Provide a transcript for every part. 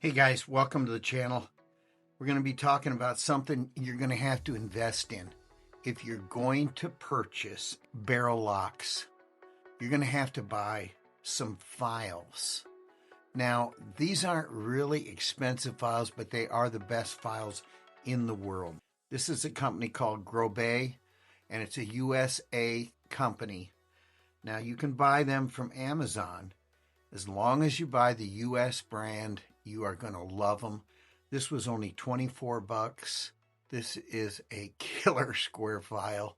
Hey guys, welcome to the channel. We're going to be talking about something you're going to have to invest in. If you're going to purchase barrel locks, you're going to have to buy some files. Now, these aren't really expensive files, but they are the best files in the world. This is a company called Grobet, and it's a USA company. Now, you can buy them from Amazon. As long as you buy the US brand, you are going to love them. This was only 24 bucks. This is a killer square file.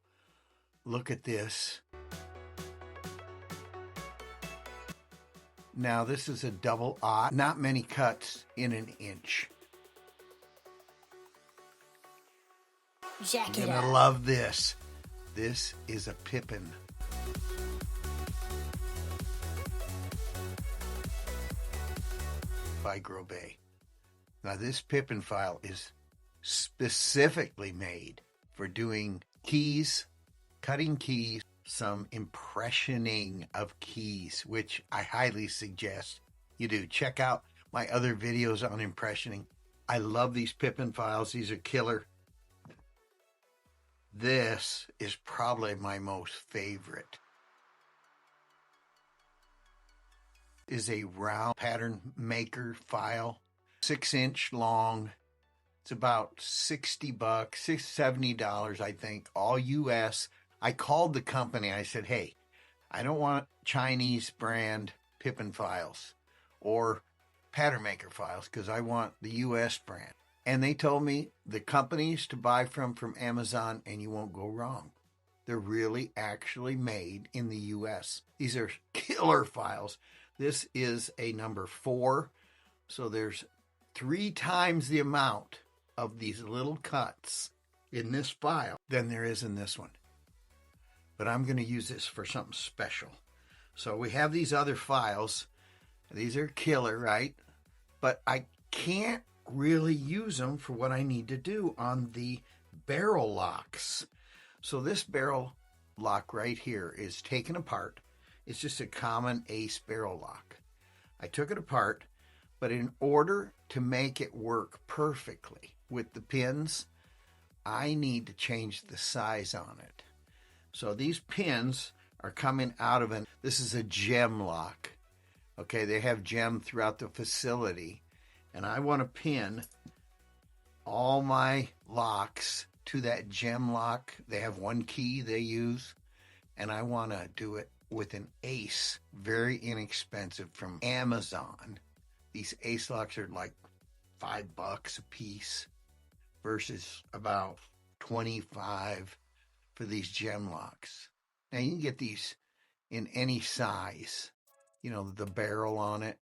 Look at this. Now this is a double aught. Not many cuts in an inch. Jack You're it going to up. love this. This is a Pippin. By Grobet. Now this Pippin file is specifically made for doing keys, cutting keys, some impressioning of keys, which I highly suggest you do. Check out my other videos on impressioning. I love these Pippin files. These are killer. This is probably my most favorite. Is a round pattern maker file, 6-inch long. It's about 60 bucks, $70, I think, all US. I called the company. I said, hey, I don't want Chinese brand Pippin files or pattern maker files because I want the US brand. And they told me the companies to buy from Amazon, and you won't go wrong. They're really actually made in the US. These are killer files. This is a number 4, so there's 3 times the amount of these little cuts in this file than there is in this one. But I'm going to use this for something special. So we have these other files. These are killer, right? But I can't really use them for what I need to do on the barrel locks. So this barrel lock right here is taken apart. It's just a common ace barrel lock. I took it apart, but in order to make it work perfectly with the pins, I need to change the size on it. So these pins are coming out of this is a gem lock. Okay, they have gem throughout the facility, and I want to pin all my locks to that gem lock. They have one key they use, and I want to do it with an ace, very inexpensive from Amazon. These ace locks are like $5 a piece versus about 25 for these gem locks. Now you can get these in any size. You know, the barrel on it,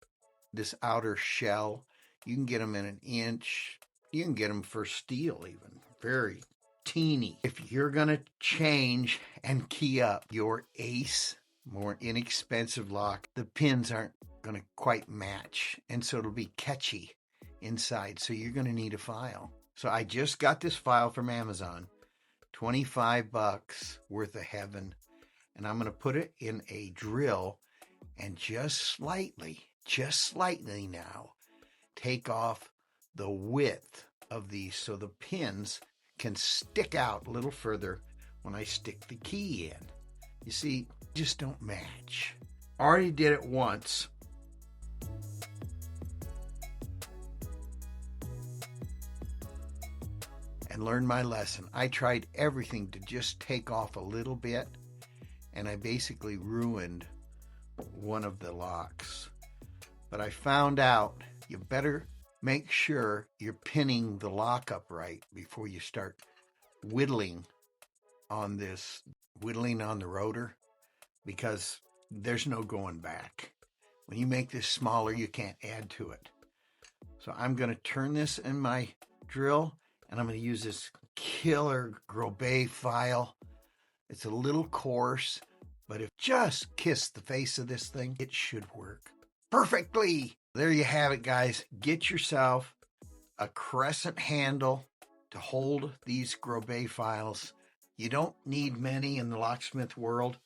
this outer shell, you can get them in 1 inch. You can get them for steel even, very teeny. If you're going to change and key up your ace, more inexpensive lock, the pins aren't going to quite match, and so it'll be catchy inside. So you're going to need a file. So I just got this file from Amazon, 25 bucks worth of heaven, and I'm going to put it in a drill and just slightly now take off the width of these so the pins can stick out a little further when I stick the key in. You see, just don't match. Already did it once. And learned my lesson. I tried everything to just take off a little bit, and I basically ruined one of the locks. But I found out you better make sure you're pinning the lock up right before you start whittling on the rotor, because there's no going back. When you make this smaller, you can't add to it. So I'm going to turn this in my drill, and I'm going to use this killer Grobet file. It's a little coarse, but if just kiss the face of this thing, it should work perfectly. There you have it, guys. Get yourself a Crescent handle to hold these Grobet files. You don't need many in the locksmith world.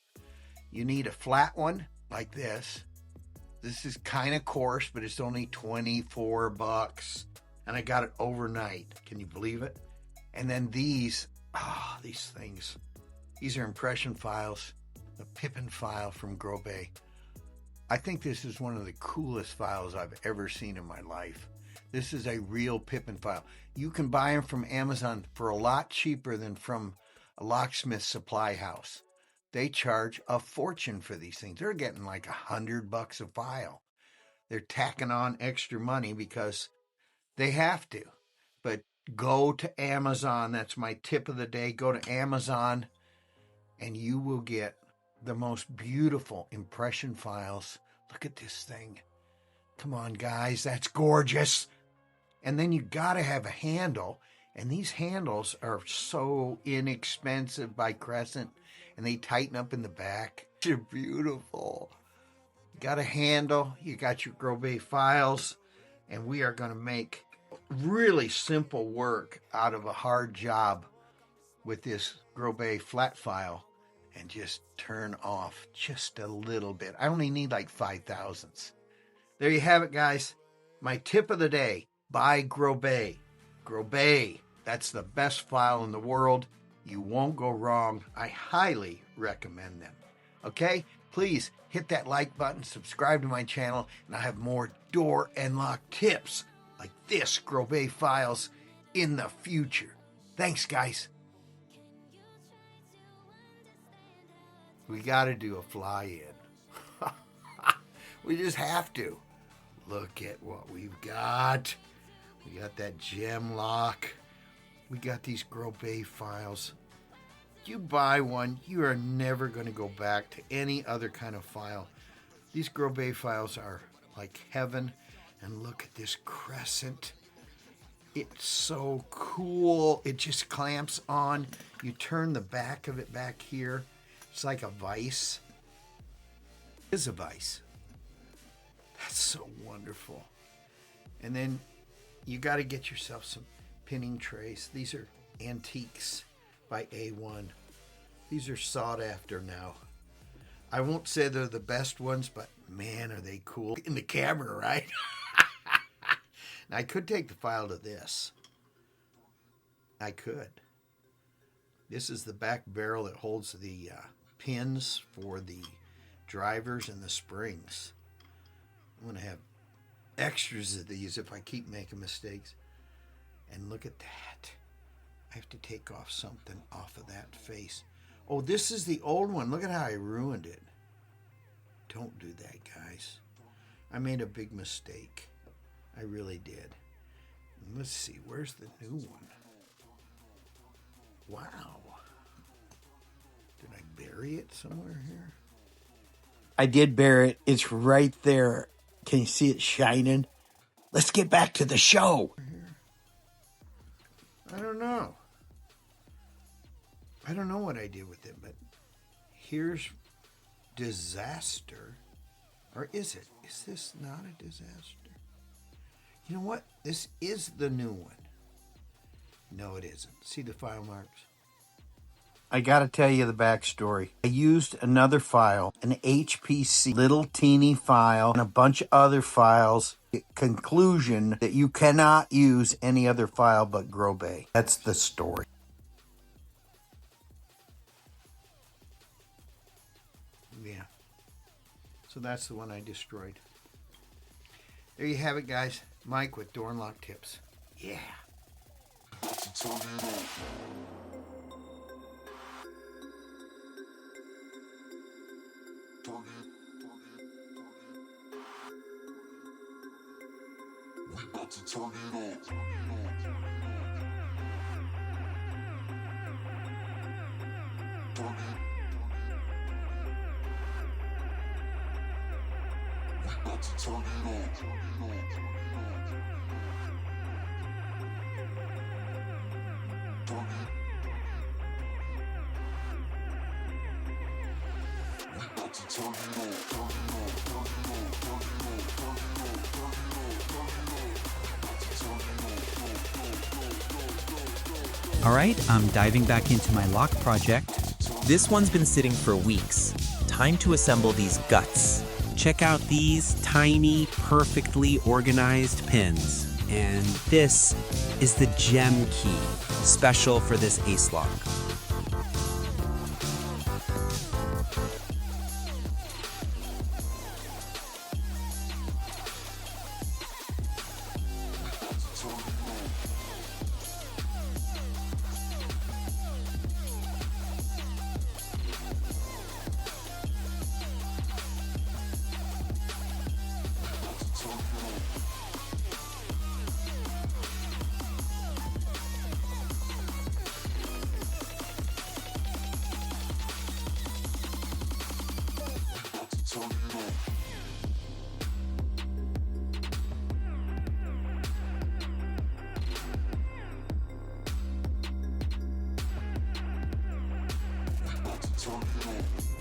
You need a flat one like this, This is kind of coarse, but it's only 24 bucks. And I got it overnight. Can you believe it? And then these things. These are impression files. The Pippin file from Grobet. I think this is one of the coolest files I've ever seen in my life. This is a real Pippin file. You can buy them from Amazon for a lot cheaper than from a locksmith supply house. They charge a fortune for these things. They're getting like $100 a file. They're tacking on extra money because they have to. But go to Amazon. That's my tip of the day. Go to Amazon and you will get the most beautiful impression files. Look at this thing. Come on, guys. That's gorgeous. And then you got to have a handle. And these handles are so inexpensive by Crescent. And they tighten up in the back. They're beautiful. You got a handle. You got your Grobet files. And we are going to make really simple work out of a hard job with this Grobet flat file. And just turn off just a little bit. I only need like 5/1000ths. There you have it, guys. My tip of the day. Buy Grobet. Grobet. That's the best file in the world. You won't go wrong. I highly recommend them. Okay? Please hit that like button. Subscribe to my channel. And I have more door and lock tips like this Grobet files in the future. Thanks, guys. We got to do a fly-in. We just have to. Look at what we've got. We got that gem lock. We got these Grobet files. You buy one, you are never going to go back to any other kind of file. These Grobet files are like heaven. And look at this Crescent. It's so cool. It just clamps on. You turn the back of it back here. It's like a vise. It is a vise. That's so wonderful. And then you got to get yourself some pinning trays. These are antiques by A1. These are sought after now. I won't say they're the best ones, but man, are they cool. In the camera, right? Now, I could take the file to this. I could. This is the back barrel that holds the pins for the drivers and the springs. I'm going to have extras of these if I keep making mistakes. And look at that. I have to take off something off of that face. Oh, this is the old one. Look at how I ruined it. Don't do that, guys. I made a big mistake. I really did. Let's see. Where's the new one? Wow. Did I bury it somewhere here? I did bury it. It's right there. Can you see it shining? Let's get back to the show. I don't know. I don't know what I did with it, but here's disaster. Or is it? Is this not a disaster? You know what? This is the new one. No, it isn't. See the file marks? I got to tell you the backstory. I used another file, an HPC little teeny file, and a bunch of other files. Conclusion that you cannot use any other file but Grobet. That's the story. Yeah. So that's the one I destroyed. There you have it, guys. Mike with door and lock tips. Yeah. We about to turn it on. We about to turn it on. Alright, I'm diving back into my lock project. This one's been sitting for weeks. Time to assemble these guts. check out these tiny, perfectly organized pins. And this is the gem key, special for this ace lock. Turn it on.